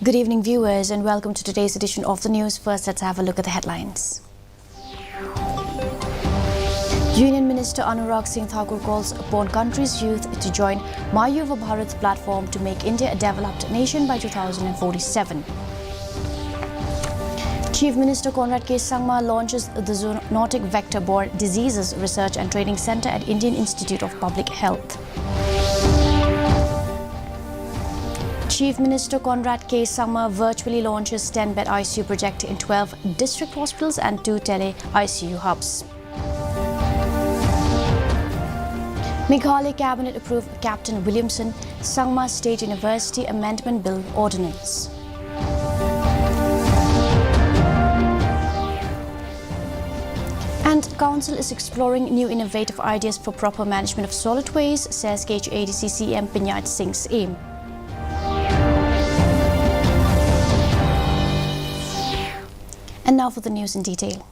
Good evening, viewers, and welcome to today's edition of the news. First, let's have a look at the headlines. Union Minister Anurag Singh Thakur calls upon country's youth to join ICU Bharat platform to make India a developed nation by 2047. Chief Minister Conrad K. Sangma launches the Zoonotic Vector-Borne Diseases Research and Training Centre at Indian Institute of Public Health. Chief Minister Conrad K. Sangma virtually launches 10-bed ICU project in 12 district hospitals and 2 tele-ICU hubs. Meghalaya Cabinet approved Captain Williamson Sangma State University Amendment Bill Ordinance. And Council is exploring new innovative ideas for proper management of solid waste, says KHADC CM Pinyat Singh's aim. And now for the news in detail.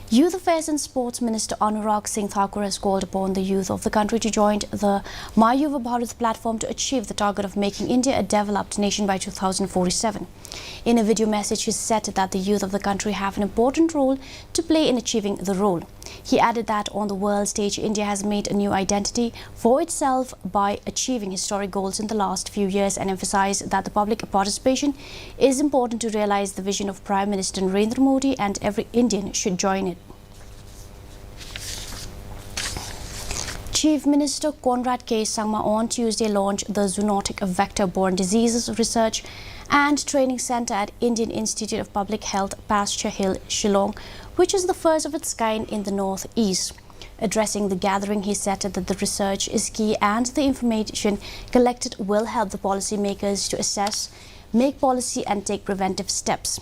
Youth Affairs and Sports Minister Anurag Singh Thakur has called upon the youth of the country to join the ICU Bharat platform to achieve the target of making India a developed nation by 2047. In a video message, he said that the youth of the country have an important role to play in achieving the role. He added that on the world stage, India has made a new identity for itself by achieving historic goals in the last few years, and emphasized that the public participation is important to realize the vision of Prime Minister Narendra Modi, and every Indian should join it. Chief Minister Conrad K. Sangma on Tuesday launched the Zoonotic Vector-Borne Diseases Research and Training Centre at Indian Institute of Public Health, Pasture Hill, Shillong, which is the first of its kind in the northeast. Addressing the gathering, he said that the research is key and the information collected will help the policymakers to assess, make policy and take preventive steps.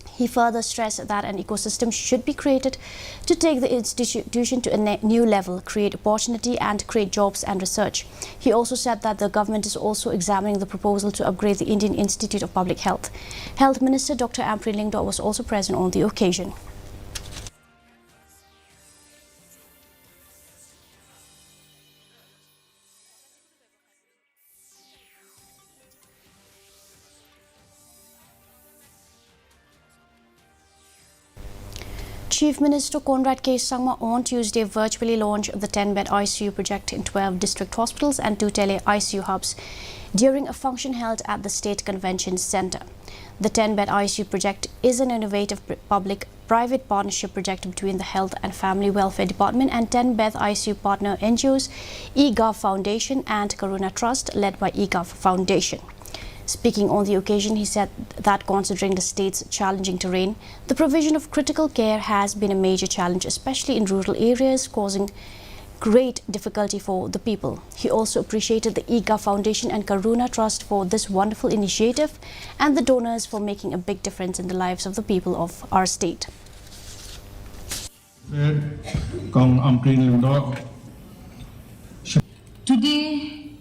He further stressed that an ecosystem should be created to take the institution to a new level, create opportunity and create jobs and research. He also said that the government is also examining the proposal to upgrade the Indian Institute of Public Health. Health Minister Dr. Ampri Lingdo was also present on the occasion. Chief Minister Conrad K. Sangma on Tuesday virtually launched the 10-bed ICU project in 12 district hospitals and 2 tele-ICU hubs during a function held at the State Convention Centre. The 10-bed ICU project is an innovative public-private partnership project between the Health and Family Welfare Department and 10-bed ICU partner NGOs, eGov Foundation and Karuna Trust, led by eGov Foundation. Speaking on the occasion, he said that considering the state's challenging terrain, the provision of critical care has been a major challenge, especially in rural areas, causing great difficulty for the people. He also appreciated the eGov Foundation and Karuna Trust for this wonderful initiative and the donors for making a big difference in the lives of the people of our state. Today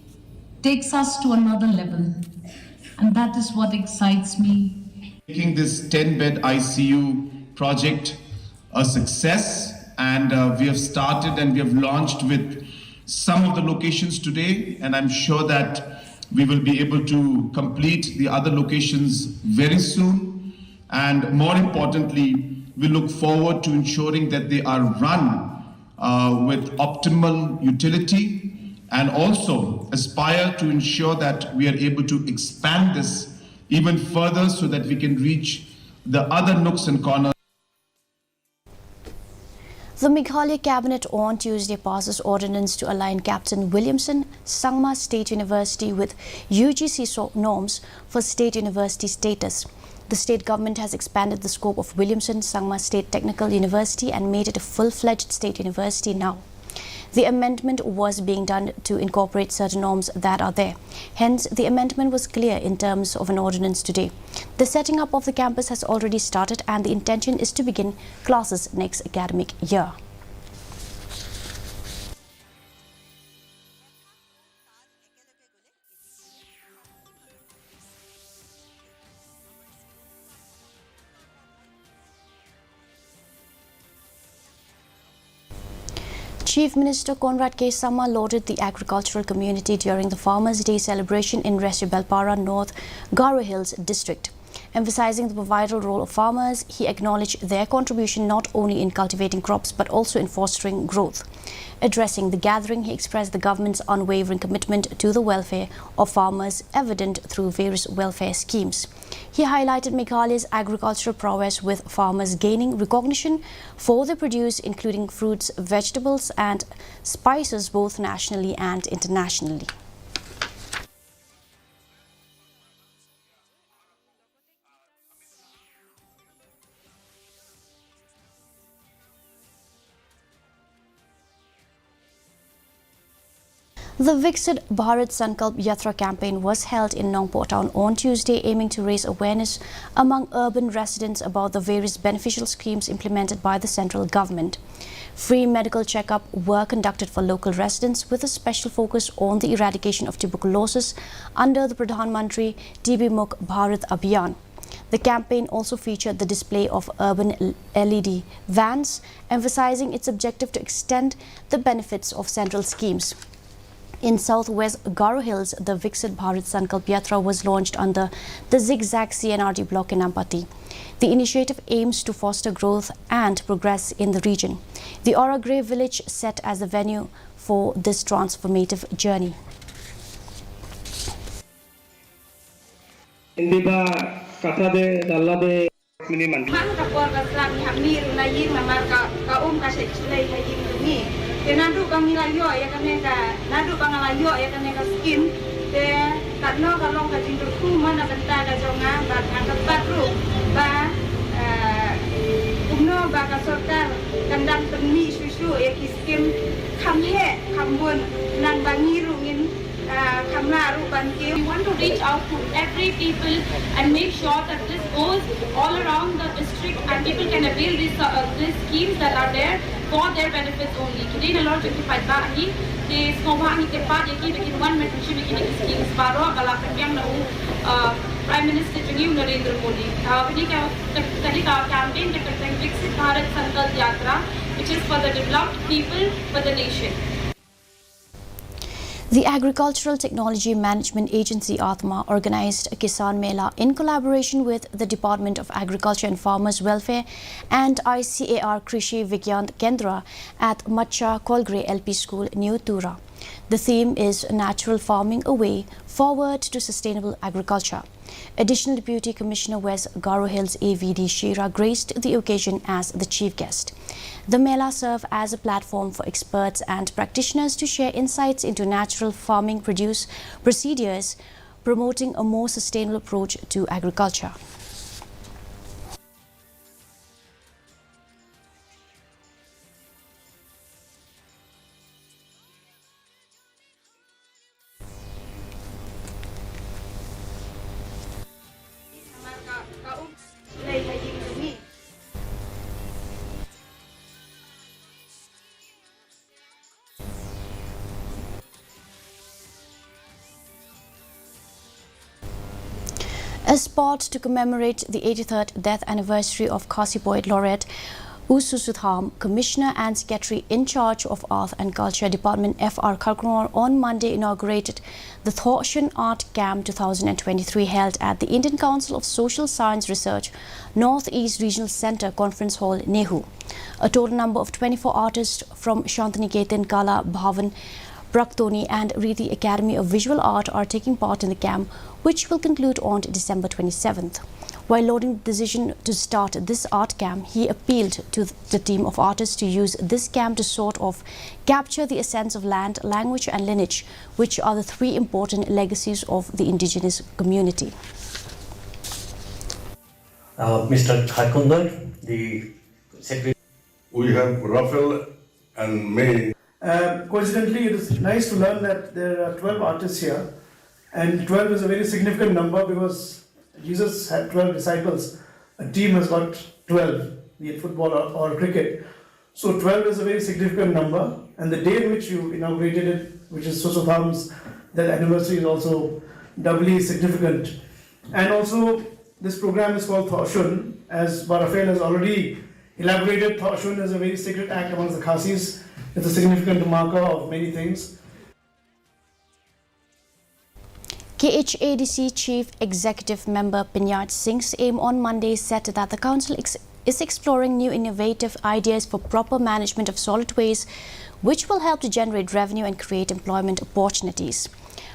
takes us to another level. And that is what excites me. Making this 10-bed ICU project a success, and we have started and we have launched with some of the locations today, and I'm sure that we will be able to complete the other locations very soon. And more importantly, we look forward to ensuring that they are run with optimal utility, and also aspire to ensure that we are able to expand this even further so that we can reach the other nooks and corners. The Meghalaya Cabinet on Tuesday passes ordinance to align Captain Williamson Sangma State University with UGC norms for state university status. The state government has expanded the scope of Williamson Sangma State Technical University and made it a full-fledged state university now. The amendment was being done to incorporate certain norms that are there. Hence, the amendment was clear in terms of an ordinance today. The setting up of the campus has already started, and the intention is to begin classes next academic year. Chief Minister Sangma lauded the agricultural community during the Farmers' Day celebration in Resi Belpara, North Garo Hills district. Emphasizing the vital role of farmers, he acknowledged their contribution not only in cultivating crops but also in fostering growth. Addressing the gathering, he expressed the government's unwavering commitment to the welfare of farmers, evident through various welfare schemes. He highlighted Meghalaya's agricultural prowess, with farmers gaining recognition for their produce, including fruits, vegetables and spices, both nationally and internationally. The Vixit Bharat Sankalp Yatra campaign was held in Nongpo town on Tuesday, aiming to raise awareness among urban residents about the various beneficial schemes implemented by the central government. Free medical checkup were conducted for local residents, with a special focus on the eradication of tuberculosis under the Pradhan Mantri TB Mukh Bharat Abhiyaan. The campaign also featured the display of urban LED vans, emphasizing its objective to extend the benefits of central schemes. In southwest Garo Hills, the Vixit Bharat Sankalp Yatra was launched under the Zigzag CNRD block in Ampati. The initiative aims to foster growth and progress in the region. The Aura Grey village set as the venue for this transformative journey. Nadu bangila yo ya kaneka nadu bangala yo ya kaneka skin te tatno kalong ka jindur ku mana benta ka jonga ba ngangkat patru ba umno ba ka sorkar kandang temi susu ya kiskim kamhe kambun nan bangiru ngin kamna rupan ki. We want to reach out to every people and make sure that this goes all around the district and people can avail these schemes that are there for their benefits only. Today, na lor jeki pai ba hi ke smova ni ke pa jeki bikin one minute chi bikin schemes baro bala pyang na Prime Minister Junior Narendra Modi. We need a campaign to protect Vixit Bharat Sankalp Yatra, which is for the developed people, for the nation. The Agricultural Technology Management Agency Atma organized a Kisan Mela in collaboration with the Department of Agriculture and Farmers Welfare and ICAR Krishi Vigyant Kendra at Macha Kolgre LP School, New Tura. The theme is Natural Farming, a Way Forward to Sustainable Agriculture. Additional Deputy Commissioner West Garo Hills AVD Shira graced the occasion as the chief guest. The Mela served as a platform for experts and practitioners to share insights into natural farming procedures, promoting a more sustainable approach to agriculture. A spot to commemorate the 83rd death anniversary of Khadc Poet Laureate Ususutham, Commissioner and Secretary in charge of Art and Culture Department F.R. Kharkor on Monday inaugurated the Tura Art Camp 2023 held at the Indian Council of Social Science Research North East Regional Centre Conference Hall, Nehu. A total number of 24 artists from Shantiniketan Kala Bhavan, Praktoni and Riti Academy of Visual Art are taking part in the camp, which will conclude on December 27th. While lauding the decision to start this art camp, he appealed to the team of artists to use this camp to sort of capture the essence of land, language and lineage, which are the three important legacies of the indigenous community. Mr. Kharkor, the Secretary. We have Raphael and May. Coincidentally, it is nice to learn that there are 12 artists here, and 12 is a very significant number because Jesus had 12 disciples. A team has got 12, be it football or cricket. So 12 is a very significant number, and the day in which you inaugurated it, which is Susutham's, that anniversary is also doubly significant. And also, this program is called Thawshun. As Raphael has already elaborated, Thawshun is a very sacred act amongst the Khadcis. It's a significant marker of many things. KHADC Chief Executive Member Pinyat Singh's aim on Monday said that the Council is exploring new innovative ideas for proper management of solid waste, which will help to generate revenue and create employment opportunities.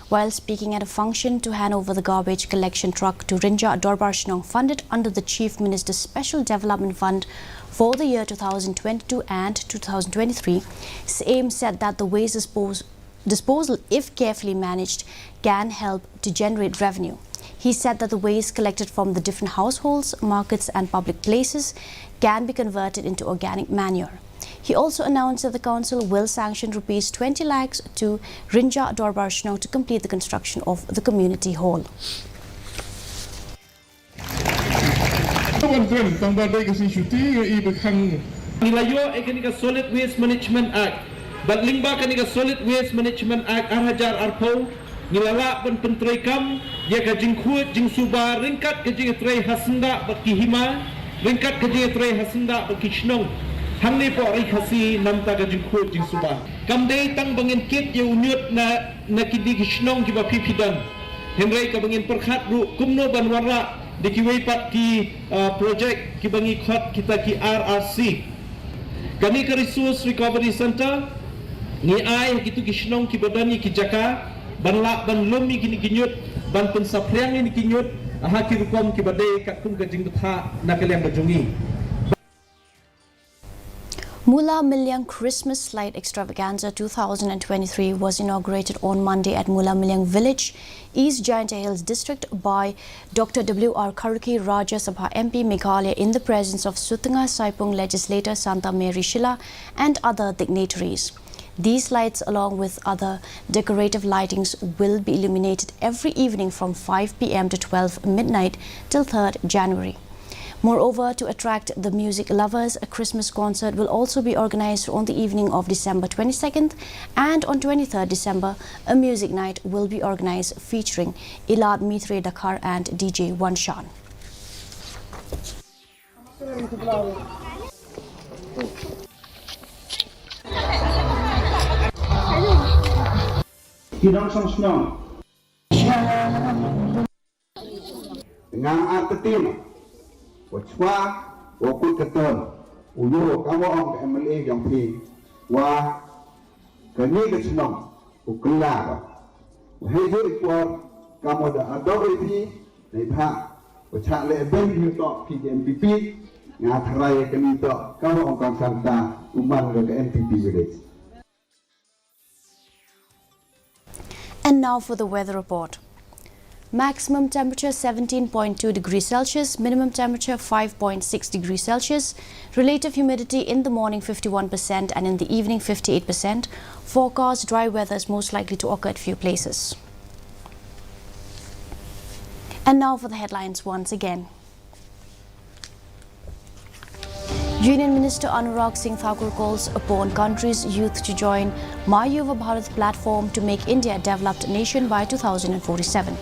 While speaking at a function to hand over the garbage collection truck to Rinja Dorbar Shnong, funded under the Chief Minister's Special Development Fund for the year 2022 and 2023, SAME said that the waste disposal, if carefully managed, can help to generate revenue. He said that the waste collected from the different households, markets and public places can be converted into organic manure. He also announced that the council will sanction rupees 20 lakhs to Rinja Dorbar Shnong to complete the construction of the community hall. Solid Waste Management Act. But lingba kanika Solid Waste Management Act arhajar arpo nilala ban pentrai kam ya ka jingkhut jingsuba ringkat ka jingtrai hasanda bakihima ringkat ka jingtrai hasanda bakishnong hangni po ri khasi namta ka jingkhut jingsuba kamdei tang bangin kit ya unyut na kidi kishnong ki ba pipidan henrai ka bangin perkhat ru kumno banwara dikiwei pat ki project ki bangi khot kita ki RRC kani ka Resource Recovery Center ni ai gitu kisnong ki badani ki jaka banla ban lomi gini ginyut ban pensapriang ni ginyut aha ki rukom ki badai kat kum ka jingtha nakalem bajungi. Mela Milyang Christmas Light Extravaganza 2023 was inaugurated on Monday at Mela Milyang Village, East Giant Hills District by Dr. W.R. Khadc, Rajya Sabha MP Meghalaya in the presence of Sutunga Saipung legislator Santa Mary Shila and other dignitaries. These lights, along with other decorative lightings, will be illuminated every evening from 5 p.m. to 12 midnight till 3rd January. Moreover, to attract the music lovers, a Christmas concert will also be organized on the evening of December 22nd, and on 23rd December, a music night will be organized featuring Ilad Mitre Dakar and DJ Wanshan. Kidang Song dengan artetin wachwa wakul keton uyo kawo ang MLA yang pi wa kani kesnong ukla hejo ikor kamo da adori nei pha wacha le ben yu to PMPP nga thrai kani to kawo ang kang santa uman ga MPP village. And now for the weather report. Maximum temperature 17.2 degrees Celsius, minimum temperature 5.6 degrees Celsius, relative humidity in the morning 51% and in the evening 58%. Forecast dry weather is most likely to occur at few places. And now for the headlines once again. Union Minister Anurag Singh Thakur calls upon country's youth to join My Yuva Bharat platform to make India a developed nation by 2047.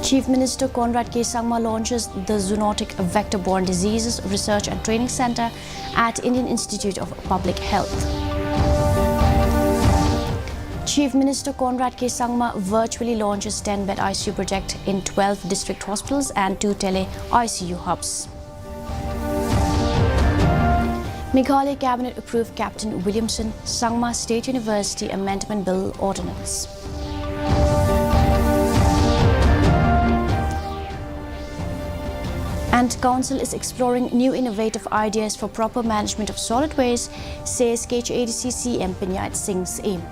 Chief Minister Conrad K. Sangma launches the Zoonotic Vector-Borne Diseases Research and Training Center at Indian Institute of Public Health. Chief Minister Conrad K. Sangma virtually launches 10-bed ICU project in 12 district hospitals and 2 tele-ICU hubs. Meghalaya Cabinet approved Captain Williamson Sangma State University Amendment Bill Ordinance. And Council is exploring new innovative ideas for proper management of solid waste, says KHADC CM Pinyat Singh's aim.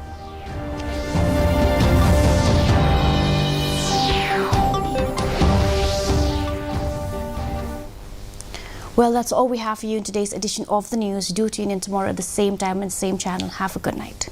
Well, that's all we have for you in today's edition of the news. Do tune in tomorrow at the same time and same channel. Have a good night.